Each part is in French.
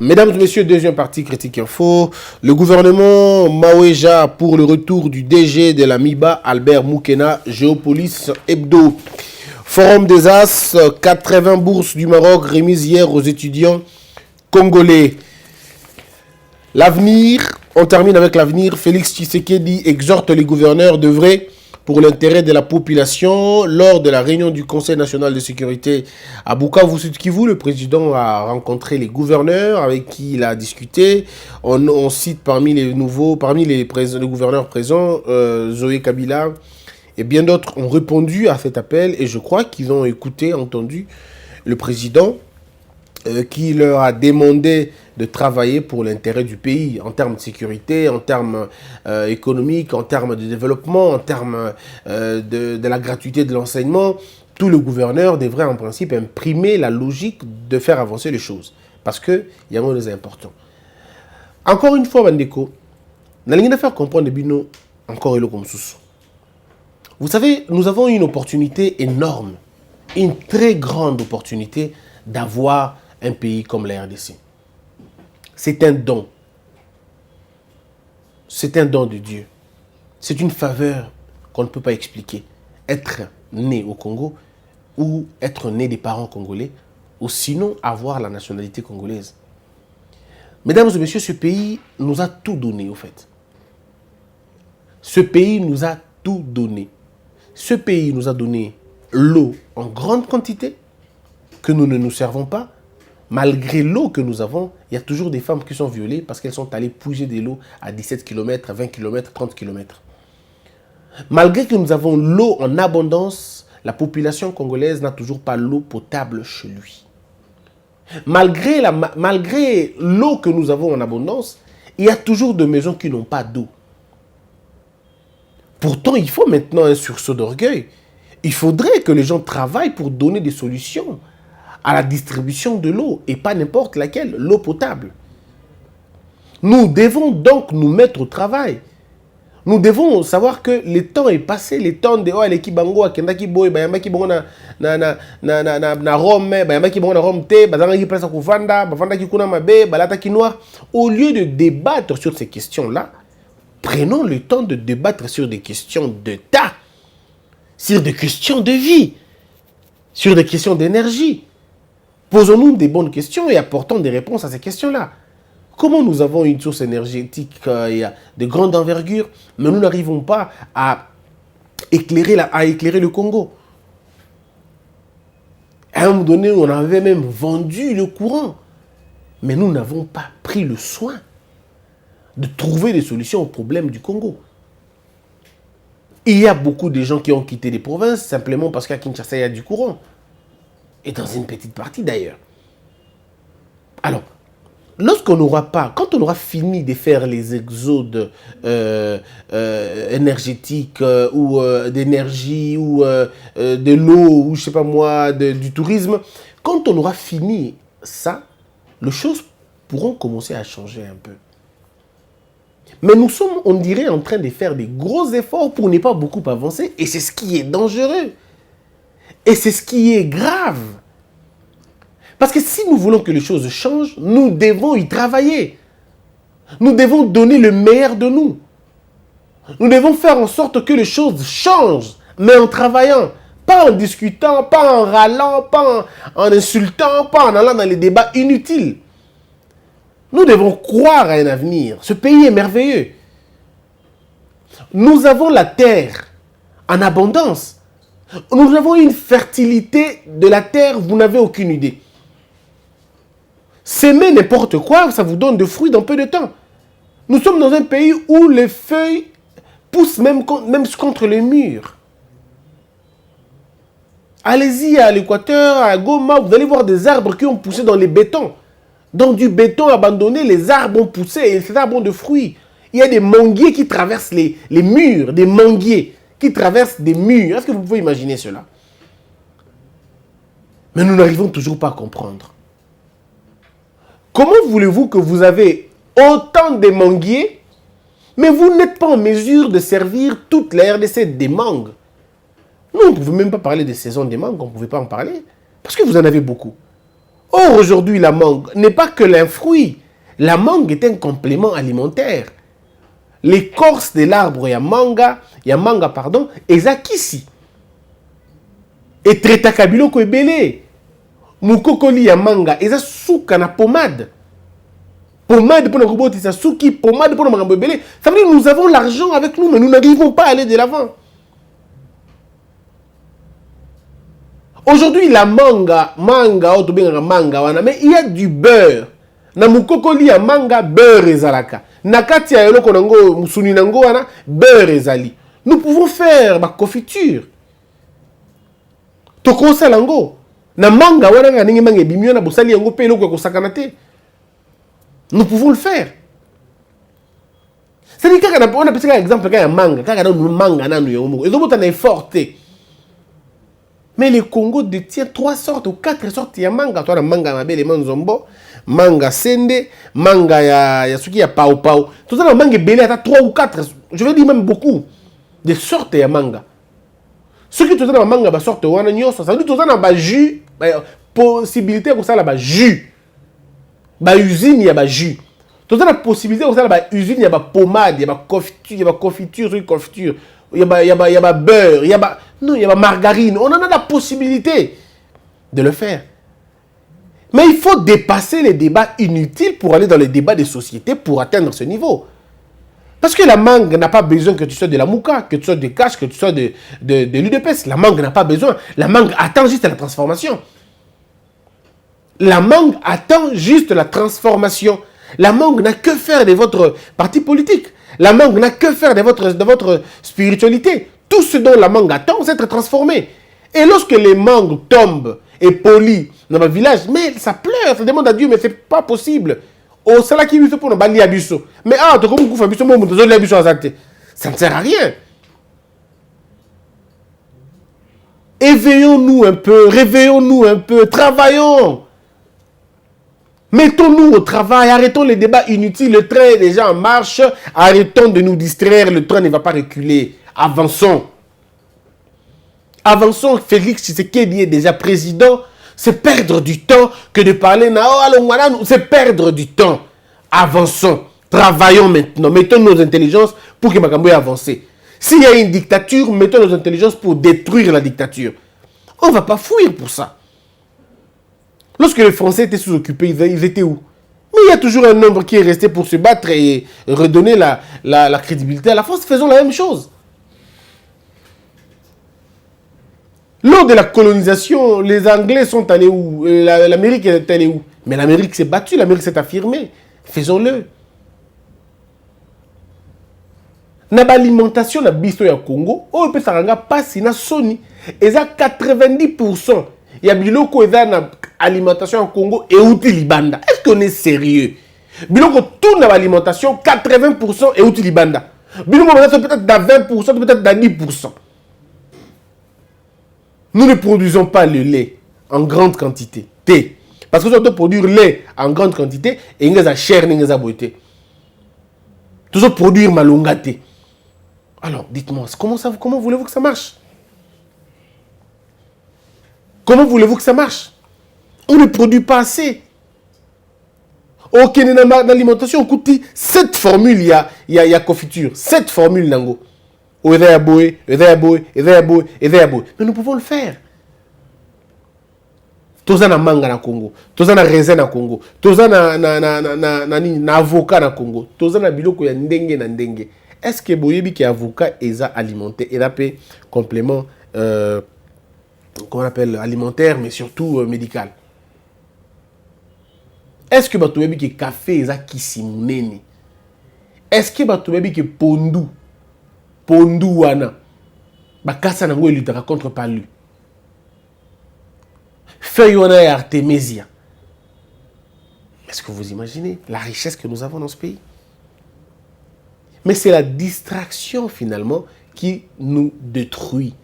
Mesdames et messieurs, deuxième partie Critique Info. Le gouvernement Maouéja pour le retour du DG de la MIBA, Albert Moukena, Géopolis Hebdo. Forum des As, 80 bourses du Maroc remises hier aux étudiants congolais. L'avenir, on termine avec l'avenir. Félix Tshisekedi exhorte les gouverneurs d'œuvrer pour l'intérêt de la population. Lors de la réunion du Conseil national de sécurité à Bukavu, Sud Kivu, le président a rencontré les gouverneurs avec qui il a discuté. On cite parmi les gouverneurs présents, Zoé Kabila et bien d'autres ont répondu à cet appel et je crois qu'ils ont entendu le président qui leur a demandé de travailler pour l'intérêt du pays, en termes de sécurité, en termes économiques, en termes de développement, en termes de la gratuité de l'enseignement. Tout le gouverneur devrait en principe imprimer la logique de faire avancer les choses. Parce qu'il y a un des importants. Encore une fois, Bandeko, nous allons faire comprendre Bino encore comme sous. Vous savez, nous avons une opportunité énorme, une très grande opportunité d'avoir un pays comme la RDC. C'est un don. C'est un don de Dieu. C'est une faveur qu'on ne peut pas expliquer. Être né au Congo ou être né des parents congolais ou sinon avoir la nationalité congolaise. Mesdames et messieurs, ce pays nous a tout donné au fait. Ce pays nous a tout donné. Ce pays nous a donné l'eau en grande quantité que nous ne nous servons pas. Malgré l'eau que nous avons, il y a toujours des femmes qui sont violées parce qu'elles sont allées puiser de l'eau à 17 km, 20 km, 30 km. Malgré que nous avons l'eau en abondance, la population congolaise n'a toujours pas l'eau potable chez lui. Malgré l'eau que nous avons en abondance, il y a toujours des maisons qui n'ont pas d'eau. Pourtant, il faut maintenant un sursaut d'orgueil. Il faudrait que les gens travaillent pour donner des solutions à la distribution de l'eau, et pas n'importe laquelle, l'eau potable. Nous devons donc nous mettre au travail. Nous devons savoir que le temps est passé, le temps de l'équipe bango akendaki boy bayambaki bongo na Rome, bayambaki bongo na Rome te, bazangaki place kuvanda, bavandaki kuna mabe, balataki noir. Au lieu de débattre sur ces questions-là, prenons le temps de débattre sur des questions d'État, sur des questions de vie, sur des questions d'énergie. Posons-nous des bonnes questions et apportons des réponses à ces questions-là. Comment nous avons une source énergétique de grande envergure, mais nous n'arrivons pas à éclairer le Congo? À un moment donné, on avait même vendu le courant, mais nous n'avons pas pris le soin de trouver des solutions aux problèmes du Congo. Il y a beaucoup de gens qui ont quitté les provinces simplement parce qu'à Kinshasa, il y a du courant. Et dans une petite partie d'ailleurs. Alors, quand on aura fini de faire les exodes énergétiques ou d'énergie ou de l'eau ou je sais pas moi, du tourisme, quand on aura fini ça, les choses pourront commencer à changer un peu. Mais nous sommes, on dirait, en train de faire des gros efforts pour ne pas beaucoup avancer et c'est ce qui est dangereux. Et c'est ce qui est grave. Parce que si nous voulons que les choses changent, nous devons y travailler. Nous devons donner le meilleur de nous. Nous devons faire en sorte que les choses changent, mais en travaillant. Pas en discutant, pas en râlant, pas en insultant, pas en allant dans les débats inutiles. Nous devons croire à un avenir. Ce pays est merveilleux. Nous avons la terre en abondance. Nous avons une fertilité de la terre, vous n'avez aucune idée. Semer n'importe quoi, ça vous donne des fruits dans peu de temps. Nous sommes dans un pays où les feuilles poussent même contre les murs. Allez-y à l'Équateur, à Goma, vous allez voir des arbres qui ont poussé dans les bétons. Dans du béton abandonné, les arbres ont poussé et ces arbres ont de fruits. Il y a des manguiers qui traversent les murs, des manguiers qui traversent des murs. Est-ce que vous pouvez imaginer cela? Mais nous n'arrivons toujours pas à comprendre. Comment voulez-vous que vous avez autant de manguiers, mais vous n'êtes pas en mesure de servir toute la RDC des mangues? Nous, on ne pouvait même pas parler des saisons des mangues, on ne pouvait pas en parler, parce que vous en avez beaucoup. Or, aujourd'hui, la mangue n'est pas que un fruit. La mangue est un complément alimentaire. L'écorce de l'arbre, il y a manga, pardon, ezakisi. Et traitaka biloko ebele. Mukokoli ya manga, eza suka na pommade. Pommade pour nos ça souki, pommade pour nos bébés. Ça veut dire que nous avons l'argent avec nous, mais nous n'arrivons pas à aller de l'avant. Aujourd'hui, la manga, mais il y a du beurre. Na mukokoli ya manga, beurre ezalaka. Nakati ya eloko nango, musuni nango wana, beurre ezali. Nous pouvons faire ma confiture. Toko salango. Na manga wana nga ningi mange bimio na bosali yango pe eloko ko sakanate. Nous pouvons le faire. C'est-à-dire qu'on a pris un exemple, quand il y a manga, quand il y a manga, il y a forté. Mais le Congo détient 3 sortes ou 4 sortes. Il y a manga, toi, manga mabé, les manzombo, manga sende, manga ya ce qui y a pao pao. Tout ça, le manga belé, il y a 3 ou 4, je veux dire même beaucoup, de sortes il y a manga. Ce qui tout ça, le manga, bah, sorte, ça veut dire tout ça, il y a jus, possibilité comme ça, il y a jus. Bah, usine, il y a jus. Tout ça, la possibilité comme ça, il y a usine, il y a pommade, il y a confiture, il y a beurre, il y a margarine. On en a la possibilité de le faire. Mais il faut dépasser les débats inutiles pour aller dans les débats des sociétés pour atteindre ce niveau. Parce que la mangue n'a pas besoin que tu sois de la mouka, que tu sois de cash, que tu sois de l'UDPS. La mangue n'a pas besoin. La mangue attend juste la transformation. La mangue attend juste la transformation. La mangue n'a que faire de votre parti politique. La mangue n'a que faire de votre spiritualité. Tout ce dont la mangue attend, c'est d'être transformé. Et lorsque les mangues tombent et polient dans le village, mais ça pleure, ça demande à Dieu, mais c'est pas possible. Au salaire qui pour nous bali abisso. Mais tu ça ne sert à rien. Éveillons-nous un peu, réveillons-nous un peu, travaillons. Mettons-nous au travail, arrêtons les débats inutiles, le train est déjà en marche, arrêtons de nous distraire, le train ne va pas reculer, avançons. Avançons, Félix Tshisekedi est déjà président, c'est perdre du temps que de parler, c'est perdre du temps. Avançons, travaillons maintenant, mettons nos intelligences pour que Makambo avance. S'il y a une dictature, mettons nos intelligences pour détruire la dictature. On ne va pas fuir pour ça. Lorsque les Français étaient sous-occupés, ils étaient où? Mais il y a toujours un nombre qui est resté pour se battre et redonner la crédibilité à la France. Faisons la même chose. Lors de la colonisation, les Anglais sont allés où? L'Amérique est allée où? Mais l'Amérique s'est battue, l'Amérique s'est affirmée. Faisons-le. Na l'alimentation na biso ya Congo, o peut saranga passe na soni. Et ça 90%. Il y a biloko eza na alimentation au Congo et outil libanda. Est-ce qu'on est sérieux? Biloko tout na alimentation 80% et outil libanda. Biloko peut-être dans 20%, peut-être dans 10%. Nous ne produisons pas le lait en grande quantité. Parce que nous devons produire le lait en grande quantité et nous avons cher, nous avons beauté. Nous devons produire malongate. Alors, dites-moi, comment voulez-vous que ça marche? Comment voulez-vous que ça marche? On ne produit pas assez. Ok, dans l'alimentation, on coûte cette formule, il y a confiture. Cette formule, nango. Mais nous pouvons le faire. Toza na manga na Congo, toza na raisin na Congo, toza na avocat na Congo, toza na biloko ya ndenge na ndenge. Est-ce que boyebi ki avocat eza alimenté et pe complément qu'on appelle alimentaire mais surtout médical? Est-ce que batoyebi ki café eza kisimuneni? Est-ce que batoyebi ki pondu wana bakasa nango elutaka contre palu? Feuille wana ya Artemisia. Est-ce que vous imaginez la richesse que nous avons dans ce pays? Mais c'est la distraction finalement qui nous détruit.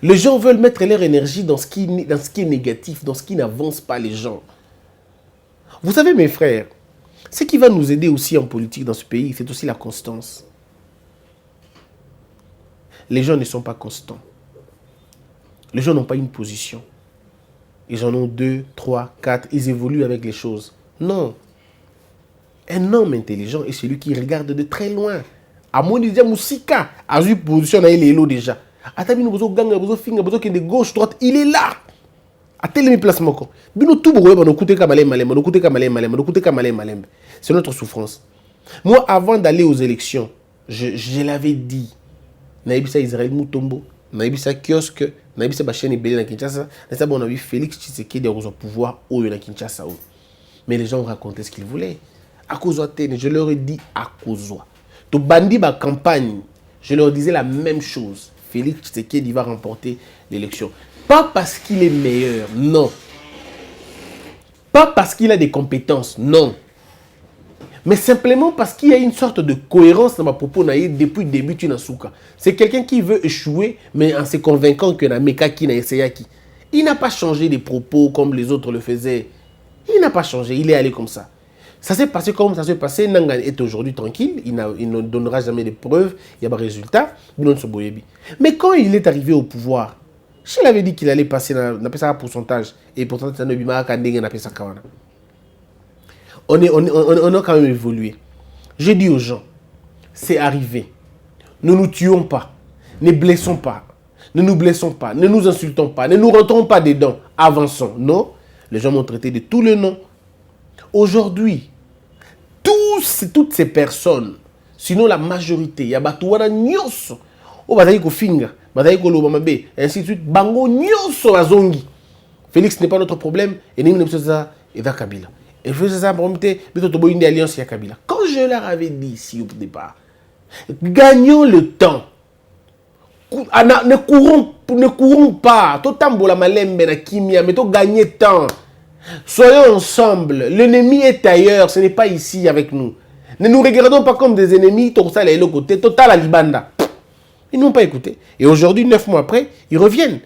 Les gens veulent mettre leur énergie dans ce qui est négatif, dans ce qui n'avance pas les gens. Vous savez mes frères, ce qui va nous aider aussi en politique dans ce pays, c'est aussi la constance. Les gens ne sont pas constants. Les gens n'ont pas une position. ils en ont 2, 3, 4, ils évoluent avec les choses. Non. Un homme intelligent est celui qui regarde de très loin. À moins de dire Moussika, a eu position dans les déjà. Atabi nous besoin ganga, besoin finger, besoin de gauche, droite, il est là. À tel placement. Bino tout bourré, nous coûter comme nous coûter comme nous coûter comme c'est notre souffrance. Moi, avant d'aller aux élections, je l'avais dit. Naïbisa Israël Moutombo, Naïbisa Kiosque, Naïbisa Bachene Belé na Kinshasa, on a vu Félix Tshisekedi au pouvoir au na Kinshasa. Mais les gens ont raconté ce qu'ils voulaient. À cause de je leur ai dit à cause. Tout bandit ma campagne, je leur disais la même chose. Félix Tshisekedi va remporter l'élection. Pas parce qu'il est meilleur, non. Pas parce qu'il a des compétences, non. Mais simplement parce qu'il y a une sorte de cohérence dans ma propos depuis le début de Nasuka. C'est quelqu'un qui veut échouer, mais en se convainquant que Nameka qui n'a essayé qui. Il n'a pas changé les propos comme les autres le faisaient. Il n'a pas changé, il est allé comme ça. Ça s'est passé comme ça s'est passé. Nangan est aujourd'hui tranquille, il ne donnera jamais de preuves, il n'y a pas de résultat. Mais quand il est arrivé au pouvoir, je l'avais dit qu'il allait passer dans un pourcentage. Et pourtant, ça ne lui m'a pas on a quand même évolué. J'ai dit aux gens, c'est arrivé. Ne nous tuons pas, ne blessons pas, ne nous blessons pas, ne nous insultons pas, ne nous rentrons pas dedans, avançons. Non, les gens m'ont traité de tous les noms. Aujourd'hui, toutes ces personnes, sinon la majorité, il y a Batouana Nyos, au Bataïko Finga, Bataïko Lobamabe, ainsi de suite, Bango Nyos Azongi. Félix n'est pas notre problème, et nous sommes et Kabila. Et je ça pour une alliance avec Kabila. Quand je leur avais dit ici au départ, gagnons le temps. Ne courons pas. Totambola malembe na kimia, mais to gagner temps. Soyons ensemble. L'ennemi est ailleurs, ce n'est pas ici avec nous. Ne nous regardons pas comme des ennemis. Total est l'autre côté, total à Libanda. Ils n'ont pas écouté. Et aujourd'hui, 9 mois après, ils reviennent.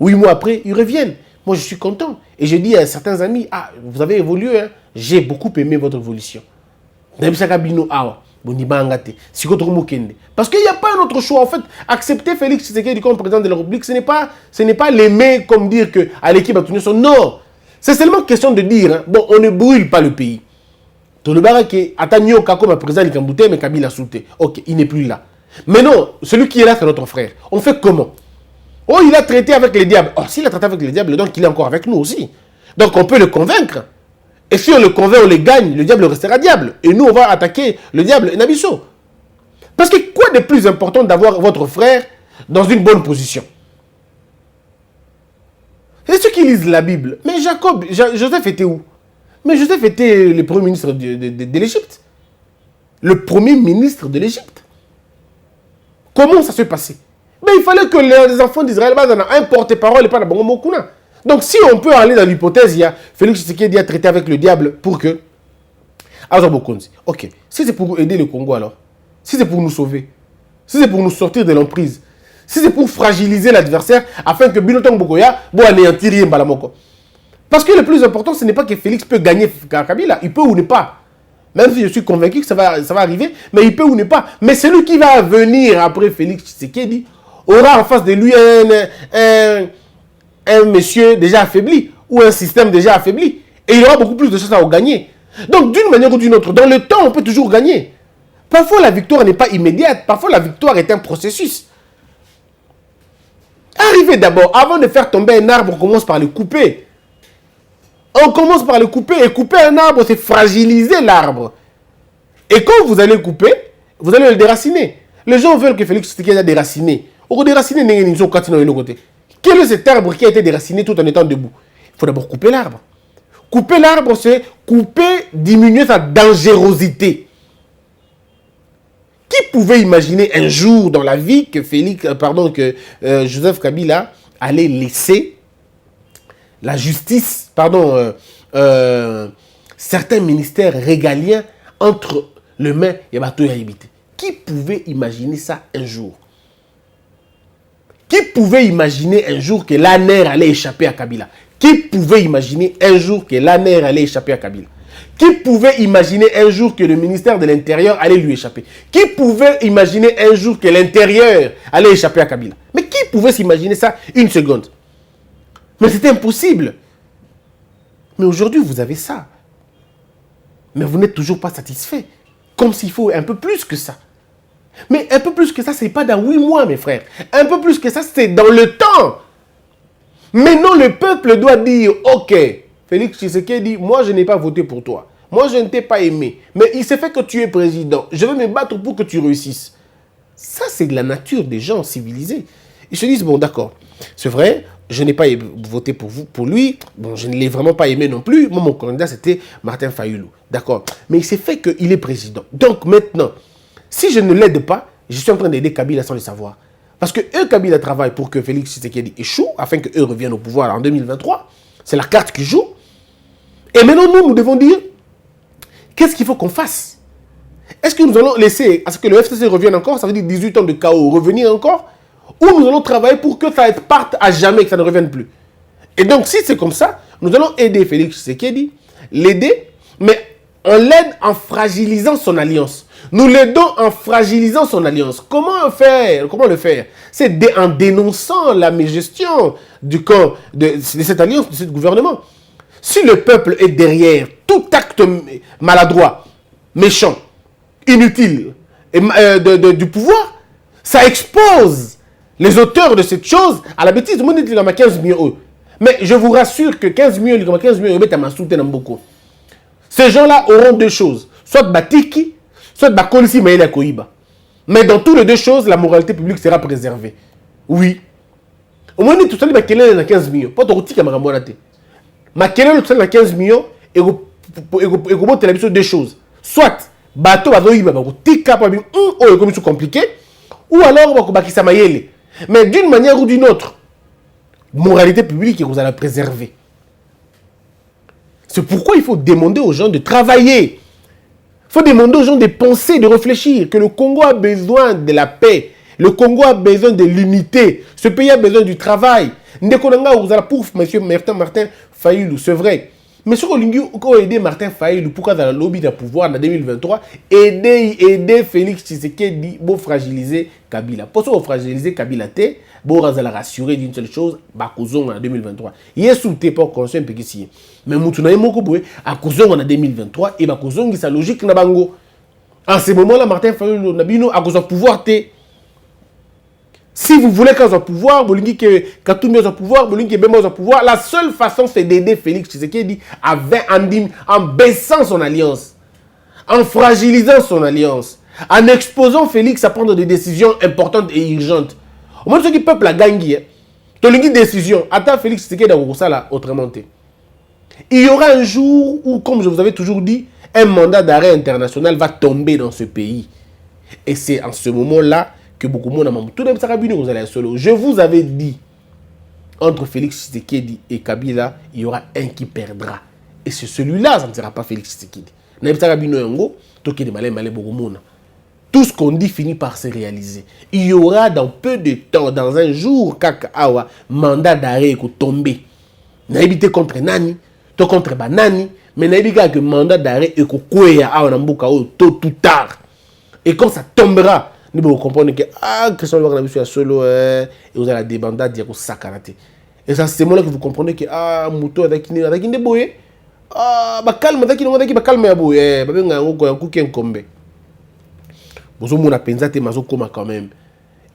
8 mois après, ils reviennent. Moi, je suis content. Et je dis à certains amis, ah, vous avez évolué, hein? J'ai beaucoup aimé votre évolution. Parce qu'il n'y a pas un autre choix. En fait, accepter Félix Tshisekedi comme président de la République, ce n'est pas l'aimer comme dire que à l'équipe a tenu son. Non. C'est seulement question de dire, hein, bon, on ne brûle pas le pays. Tout le barrage qui attend comme président de Kambouté, mais Kabila a sauté. Ok, il n'est plus là. Mais non, celui qui est là, c'est notre frère. On fait comment? Oh, il a traité avec les diables. Oh, s'il a traité avec les diables, donc il est encore avec nous aussi. Donc on peut le convaincre. Et si on le convainc, on le gagne, le diable restera diable. Et nous, on va attaquer le diable Nabiso. Parce que quoi de plus important d'avoir votre frère dans une bonne position? C'est ceux qui lisent la Bible. Mais Joseph était où? Mais Joseph était le premier ministre de l'Égypte. Le premier ministre de l'Égypte. Comment ça s'est passé? Mais il fallait que les enfants d'Israël aient un porte-parole et pas d'abord Mokuna. Donc si on peut aller dans l'hypothèse, il y a Félix Tshisekedi a traité avec le diable pour que... Ok, si c'est pour aider le Congo alors, si c'est pour nous sauver, si c'est pour nous sortir de l'emprise, si c'est pour fragiliser l'adversaire afin que Binotong Bokoya puisse anéantir Mbalamoko. Parce que le plus important, ce n'est pas que Félix peut gagner Kabila, il peut ou ne pas. Même si je suis convaincu que ça va arriver, mais il peut ou ne pas. Mais celui qui va venir après Félix Tshisekedi aura en face de lui un monsieur déjà affaibli ou un système déjà affaibli. Et il aura beaucoup plus de chances à gagner. Donc, d'une manière ou d'une autre, dans le temps, on peut toujours gagner. Parfois, la victoire n'est pas immédiate. Parfois, la victoire est un processus. Arrivez d'abord, avant de faire tomber un arbre, on commence par le couper. On commence par le couper. Et couper un arbre, c'est fragiliser l'arbre. Et quand vous allez couper, vous allez le déraciner. Les gens veulent que Félix Tshisekedi a déraciné. On déracine côté. Quel est cet arbre qui a été déraciné tout en étant debout? Il faut d'abord couper l'arbre. Couper l'arbre, c'est couper, diminuer sa dangerosité. Qui pouvait imaginer un jour dans la vie que Joseph Kabila allait laisser la justice, certains ministères régaliens entre les mains et Bato Yaibité? Qui pouvait imaginer ça un jour? Qui pouvait imaginer un jour que l'ANER allait échapper à Kabila? Qui pouvait imaginer un jour que l'ANER allait échapper à Kabila? Qui pouvait imaginer un jour que le ministère de l'Intérieur allait lui échapper? Qui pouvait imaginer un jour que l'Intérieur allait échapper à Kabila? Mais qui pouvait s'imaginer ça une seconde? Mais c'était impossible. Mais aujourd'hui, vous avez ça. Mais vous n'êtes toujours pas satisfait. Comme s'il faut un peu plus que ça. Mais un peu plus que ça, ce n'est pas dans 8 mois, mes frères. Un peu plus que ça, c'est dans le temps. Maintenant, le peuple doit dire, ok, Félix Tshisekedi, moi, je n'ai pas voté pour toi. Moi, je ne t'ai pas aimé. Mais il s'est fait que tu es président. Je vais me battre pour que tu réussisses. Ça, c'est de la nature des gens civilisés. Ils se disent, bon, d'accord, c'est vrai, je n'ai pas voté pour lui. Bon, je ne l'ai vraiment pas aimé non plus. Moi, mon candidat, c'était Martin Fayulu. D'accord. Mais il s'est fait qu'il est président. Donc, maintenant, si je ne l'aide pas, je suis en train d'aider Kabila sans le savoir. Parce que eux, Kabila travaille pour que Félix Tshisekedi échoue, afin qu'eux reviennent au pouvoir en 2023. C'est la carte qui joue. Et maintenant, nous devons dire, qu'est-ce qu'il faut qu'on fasse? Est-ce que nous allons laisser à ce que le FCC revienne encore? Ça veut dire 18 ans de chaos, revenir encore? Ou nous allons travailler pour que ça parte à jamais, que ça ne revienne plus? Et donc, si c'est comme ça, nous allons aider Félix Tshisekedi, l'aider, mais on l'aide en fragilisant son alliance. Nous l'aidons en fragilisant son alliance. Comment faire? Comment le faire? C'est en dénonçant la mégestion du camp de cette alliance, de ce gouvernement. Si le peuple est derrière tout acte maladroit, méchant, inutile du pouvoir, ça expose les auteurs de cette chose à la bêtise. Moi, il y a 15 millions. Mais je vous rassure que 15 millions, il y a 15 millions, ces gens-là auront deux choses. Soit Batiki, soit Bakolisi Maïla Koïba. Mais dans toutes les deux choses, la moralité publique sera préservée. Oui. Au moins, tout ça, il y a 15 millions. Pas de route qui m'a raté. Ma quelle tout ça, 15 millions, et vous avez deux choses. Soit, bateau, compliqué, ou alors, mais d'une manière ou d'une autre, moralité publique, vous allez préserver. C'est pourquoi il faut demander aux gens de travailler. Il faut demander aux gens de penser, de réfléchir, que le Congo a besoin de la paix. Le Congo a besoin de l'unité. Ce pays a besoin du travail. Ndekonanga, vous allez pour M. Martin Fayulu, c'est vrai. Mais sur Olingi, quand aider Martin Fayulu, pourquoi dans le lobby de pouvoir en 2023, aider Félix Tshisekedi pour fragiliser Kabila. Pour ça, fragiliser Kabila, pour la rassurer d'une seule chose, Bakouzon en 2023. Il est sous tes pas conscient, mais Moutouna Mokoboué, à Kouzon en 2023, et Bakouzon, sa logique na bango. En ce moment-là, Martin Fayulu, Nabino, à cause du pouvoir, si vous voulez qu'on ait pouvoir, vous voulez que Katoumi ait pouvoir, vous voulez que Bema ait pouvoir, la seule façon c'est d'aider Félix Tshisekedi en baissant son alliance, en fragilisant son alliance, en exposant Félix à prendre des décisions importantes et urgentes. Au moins, ceux qui peuplent la gagner, tu as une décision, attends Félix Tshisekedi là autrement. Il y aura un jour où, comme je vous avais toujours dit, un mandat d'arrêt international va tomber dans ce pays. Et c'est en ce moment-là que beaucoup de monde tout je vous avais dit, entre Félix Tshisekedi et Kabila, il y aura un qui perdra. Et c'est celui-là, ça ne sera pas Félix Tshisekedi. Tout ce qu'on dit finit par se réaliser. Il y aura dans peu de temps, dans un jour, un mandat d'arrêt qui tomber. N'habitez contre Nani, contre Banani, mais n'habitez que mandat d'arrêt et tôt ou tard. Et quand ça tombera, vous comprenez que Christian Loire a solo et vous avez la débandade dire sakanate. Et ça c'est là que vous comprenez que Mouto adakine boye calme calme ya boye babenga ngoko ya kuki nkombe. Bozo mona penza te mazo koma quand même.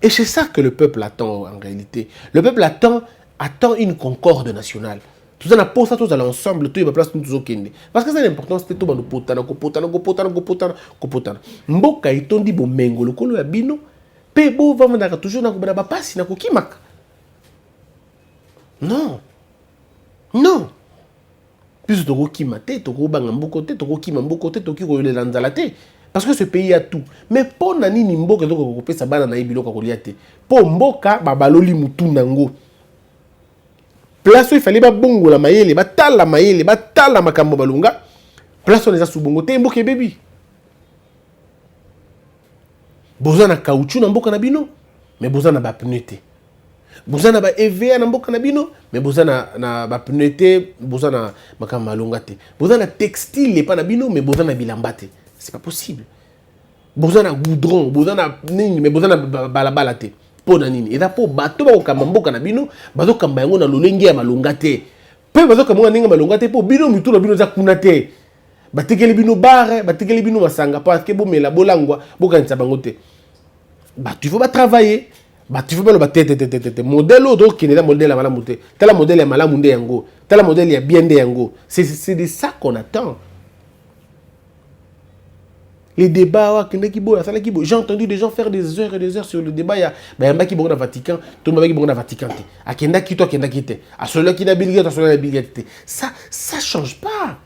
Et c'est ça que le peuple attend en réalité. Le peuple attend une concorde nationale. Tout ça n'a pas ça tous à l'ensemble, tout est place tout kende. Parce que c'est l'important c'est tout bando potana. Mboka itondi bo mengo lokolo ya bino pe bo vamanda toujours na ko ba pasi na ko kimaka. Non. Non. Plus to ko kimate, to ko banga mboko te, to ko kima mboko te, to ki ko yolela nzala te. Parce que ce pays a tout. Mais pour nani ni mboka to ko pesa bana na ibilo ko lia te. Po mboka babaloli mutu nango. Place où il fallait bongo la maïle, la maïle, la makambo balunga. Place où on est à sous-bongo, t'es mboke baby. Besoin de caoutchouc dans mboka nabino, mais besoin de pneuté. Besoin de EVA dans mboka nabino, mais besoin de pneuté, besoin de makambo balunga te. Besoin de textile, les pas nabino, mais besoin de bilambate. C'est pas possible. Besoin de goudron, besoin de nini, mais besoin de balabalate. Et là, pour bateau au Kamambo Kanabino, bateau Kambayango na lolenge ya malonga te. Peu bazo comme ninga malonga te po bino mutu na bino za kunate. Batekeli bino bare, batekeli bino masanga parce que bo mela bolangwa, bokanisa bango te. Bah tu faut pas travailler. Bah tu faut pas le battre modèle autre qui n'est pas modèle à malamu te. Tel modèle à malamu de yango. Tel modèle il a bien de yango. C'est de ça qu'on attend. Les débats, j'ai entendu des gens faire des heures et des heures sur le débat. Il y a un mec qui est au Vatican, tout le monde qui est au Vatican. À Kenda qui toi, Kenda qui était. À celui qui n'a pas à celui qui n'a pas. Ça change pas.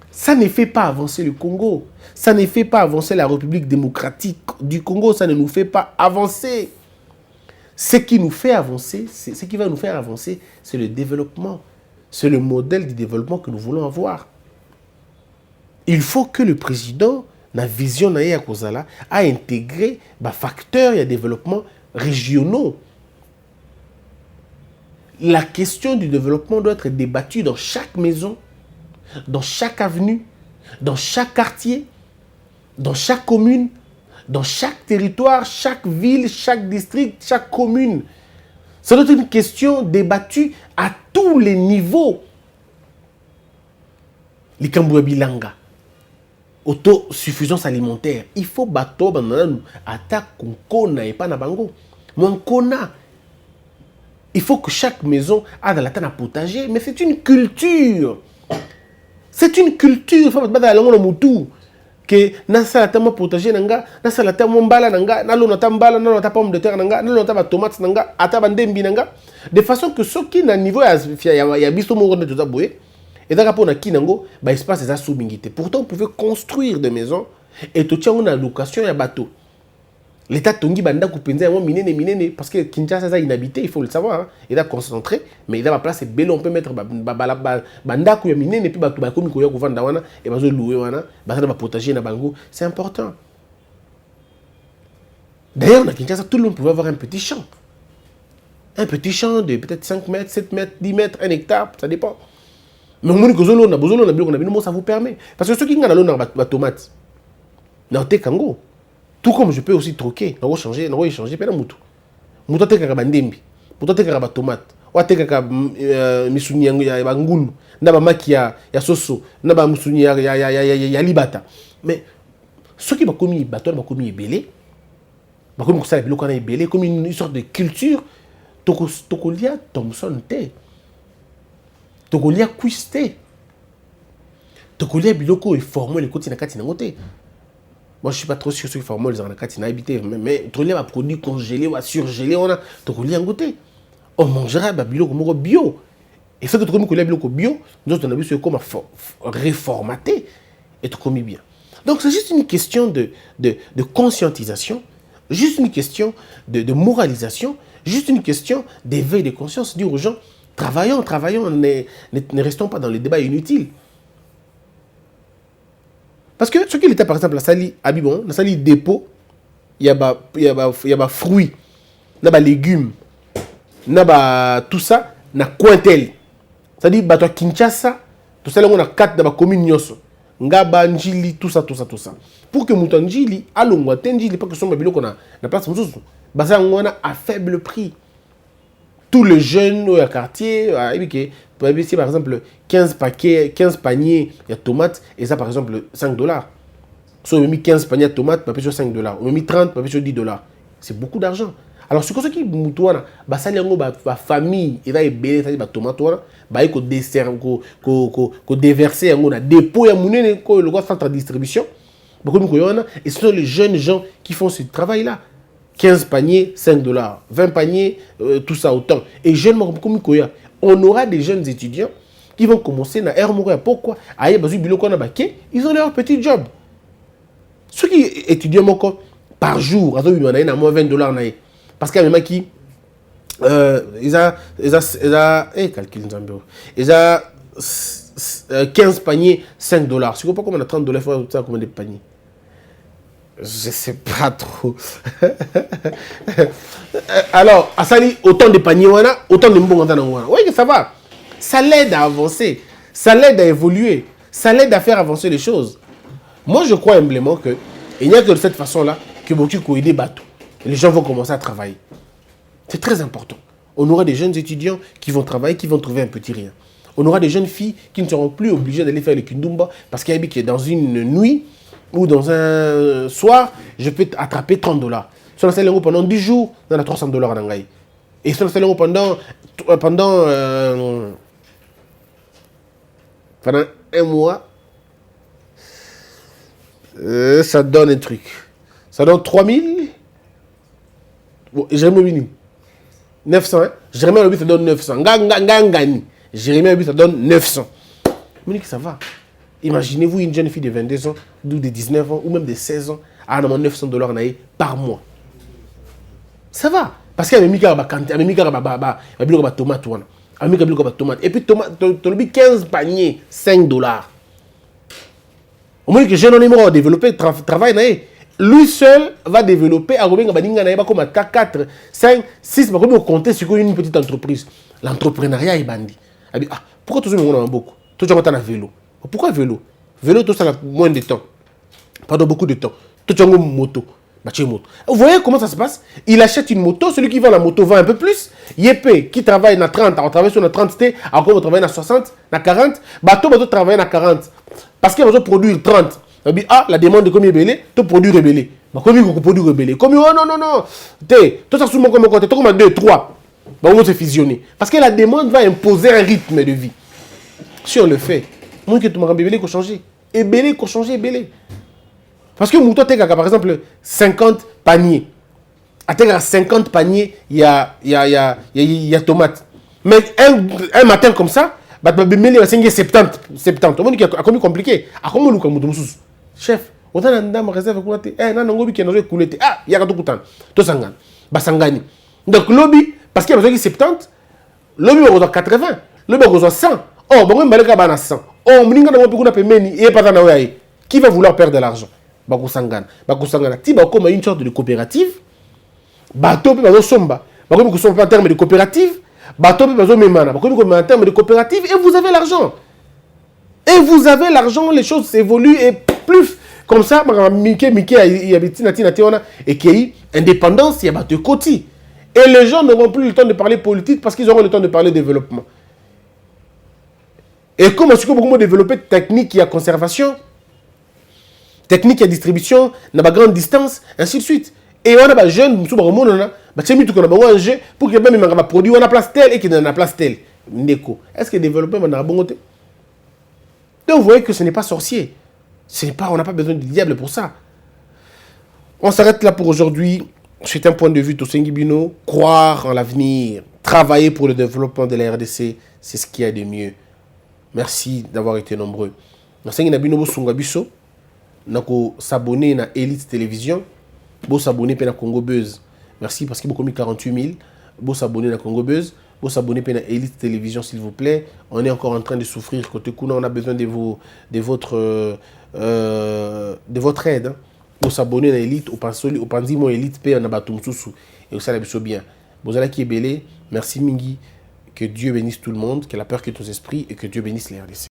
Ça ne fait pas avancer le Congo. Ça ne fait pas avancer la République démocratique du Congo. Ça ne nous fait pas avancer. Ce qui nous fait avancer, ce qui va nous faire avancer, c'est le développement. C'est le modèle du développement que nous voulons avoir. Il faut que le président, la vision de Kozala, a intégré des facteurs de développement régionaux. La question du développement doit être débattue dans chaque maison, dans chaque avenue, dans chaque quartier, dans chaque commune, dans chaque territoire, chaque ville, chaque district, chaque commune. Ça doit être une question débattue à tous les niveaux. Les Kambouabilanga. Autosuffisance alimentaire. Il faut bateau banana attaque kona et pas na bango. Mon kona. Il faut que chaque maison a dans la table à potager, mais c'est une culture. C'est une culture. Il faut pas dans la langue mutu que na sala tamo potager nanga, na sala tamo mbala nanga, na lo nata mbala, na lo nata pomme de terre nanga, na lo nata tomate nanga, ata bandembi nanga, de façon que ceux qui na niveau ya biso mo de tout boye. Et donc, pour Kinango, l'espace est sous-bingité. Pourtant, on pouvait construire des maisons et tout tient une location et un bateau. L'État Tongi Banda Kupenza, minene, parce que Kinshasa est inhabité, il faut le savoir. Hein. Il est concentré, mais il a ma place, c'est belle, on peut mettre Banda Kuya minene, et puis Batou Bakoumi Koya Kuvandawana, et Bazo Loué Wana, Baza potager na Bango. C'est important. D'ailleurs, dans Kinshasa, tout le monde pouvait avoir un petit champ. Un petit champ de peut-être 5 mètres, 7 mètres, 10 mètres, 1 hectare, ça dépend. Mais ça vous permet. Parce que ceux qui ont la tomate, tout comme je peux aussi troquer, changer, échanger, pas moutou. Moutou te bandembi, moutou te tomate, ou te misuni ya ngulu, naba makia ya soso, naba musuni ya libata. Mais ceux qui ont commis bateau, ont commis belé, ont commis ça biloko na belé comme une sorte de culture, tokolia Thomson te. Tokolia Quiste. Tokolia Biloko est formé les côtés de Katina Moté. Moi, je ne suis pas trop sûr sur les formules de Katina habité, mais Tokolia va produire congelé ou surgelé, on a Tokolia Ngoté. On mangera Biloko bio. Et ce que Tokolia Biloko bio, nous on a vu ce comme réformaté et Tokomi bien. Donc, c'est juste une question de conscientisation, juste une question de moralisation, juste une question d'éveil de conscience, dire aux gens. Travaillons, ne restons pas dans les débats inutiles. Parce que ce qu'il était par exemple, la sali Abibon, la sali dépôt, il y a fruits, il y a légumes, il y a tout ça, il y a cointel. C'est-à-dire, il y a Kinshasa, tout ça, on a 4 dans la commune Nyoso. Ngaba, Njili, tout ça. Pour que Moutanjili, allons, Tenjili, pas que son babilo qu'on a la place, on a à faible prix. Tous les jeunes au quartier, par exemple 15 paniers de tomates, et ça par exemple $5. Si on a mis 15 paniers de tomates, on a payé $5. On a mis 30, on a payé $10. C'est beaucoup d'argent. Alors, ce qui est moutouana, ça la famille, il va y avoir des tomates, il faut déverser un dépôt, le centre de distribution. Et ce sont les jeunes gens qui font ce travail-là. 15 paniers, $5. 20 paniers, tout ça autant. Et jeunes, on aura des jeunes étudiants qui vont commencer à Air Mourir. Pourquoi? Ils ont leur petit job. Ceux qui étudient par jour, ils ont moins $20. Parce qu'il y a des gens qui ils ont 15 paniers, $5. Je ne sais pas comment on a $30, il faut ça combien de paniers. Je ne sais pas trop. Alors, Asali, autant de paniers, autant de mbongo. Oui, ça va. Ça l'aide à avancer. Ça l'aide à évoluer. Ça l'aide à faire avancer les choses. Moi, je crois humblement qu'il n'y a que de cette façon-là que beaucoup aider bateau. Les gens vont commencer à travailler. C'est très important. On aura des jeunes étudiants qui vont travailler, qui vont trouver un petit rien. On aura des jeunes filles qui ne seront plus obligées d'aller faire le Kindumba parce qu'il y a dans une nuit ou dans un soir, je peux attraper $30. Si on installe pendant 10 jours, on a $300 en Angaï. Et si on installe pendant un mois, ça donne un truc. Ça donne 3000. Bon, Jérémy 900, hein? Jérémy Lobi, ça donne 900. Jérémy Lobi, ça donne 900. Mais ça va. Imaginez-vous une jeune fille de 22 ans, ou de 19 ans, ou même de 16 ans, à $900 par mois. Ça va. Parce qu'il y a mis tomate. Et puis, tomate, 15 paniers, $5. Au moins que jeune homme a développé travail, lui seul va développer à 4, 5, 6, va compter sur une petite entreprise. L'entrepreneuriat est bandit. Ah, pourquoi tout le monde a beaucoup? Tout le monde a un vélo. Pourquoi vélo? Vélo, tout ça a moins de temps. Pendant beaucoup de temps. Tout le monde a une moto. Vous voyez comment ça se passe? Il achète une moto, celui qui vend la moto vend un peu plus. Yépé, qui travaille à 30, on travaille sur la 30T, encore on travaille à 60, à 40. Bateau, travaille à 40. Parce qu'il va produire 30. Ah, la demande de combien belé, tu produis rebellé. Combien vous produit rebellé? Combien? Oh non, non, non. Tout ça, souvent, comme côté, comme 2, 3. On va se fusionner. Parce que la demande va imposer un rythme de vie. Si on le fait, moi, que tu m'as rebellé, qu'on change. Et belé, qu'on change, belé. Parce que Mouton, par exemple, 50 paniers. À 50 paniers, il y a tomate. Mais un matin comme ça, il y a 70. On dit qu'il y a combien compliqué. À combien nous comme chef, on a une dame réserve pour la ah, il y a tout le temps. Basangani. Donc, lobby, parce qu'il y a besoin de 70, lobby a besoin de 80, lobby a besoin de 100. Oh, bon, on a 100. Oh, on a besoin de qui va vouloir perdre de l'argent? Bakusangana. Ti ba comme une sorte de coopérative. Bato pe bazo somba. Ba comme somba en termes de coopérative. Bato pe bazo memana. Ba comme en termes de coopérative et vous avez l'argent. Et vous avez l'argent, les choses évoluent et plus comme ça, Mickey il y a et qu'il y a indépendance, il y a de côté. Et les gens n'auront plus le temps de parler politique parce qu'ils auront le temps de parler développement. Et comme est-ce que beaucoup développer technique qui a conservation, technique à distribution, na ba grande distance, ainsi de suite. Et on a des jeunes, nous sommes on a un jeu pour que même un produit on a place tel et qu'il y a place tel. Est-ce que le développement va bon côté? Donc vous voyez que ce n'est pas sorcier. On n'a pas besoin du diable pour ça. On s'arrête là pour aujourd'hui. C'est un point de vue Tosengi Bino. Croire en l'avenir, travailler pour le développement de la RDC, c'est ce qu'il y a de mieux. Merci d'avoir été nombreux. Merci Nako s'abonner à Elite Télévision, vous s'abonner à Congo Buzz. Merci parce que vous avez 48 000. Vous s'abonner à Congo Buzz, vous s'abonner à Elite Télévision s'il vous plaît. On est encore en train de souffrir côté Kuna, on a besoin de votre aide. Vous s'abonner à Elite, au Panzi mon Elite P en abatum sousou et ça la bien. Vous allez qui est belé. Merci Mingi, que Dieu bénisse tout le monde, que la peur quitte nos esprits et que Dieu bénisse les RDC.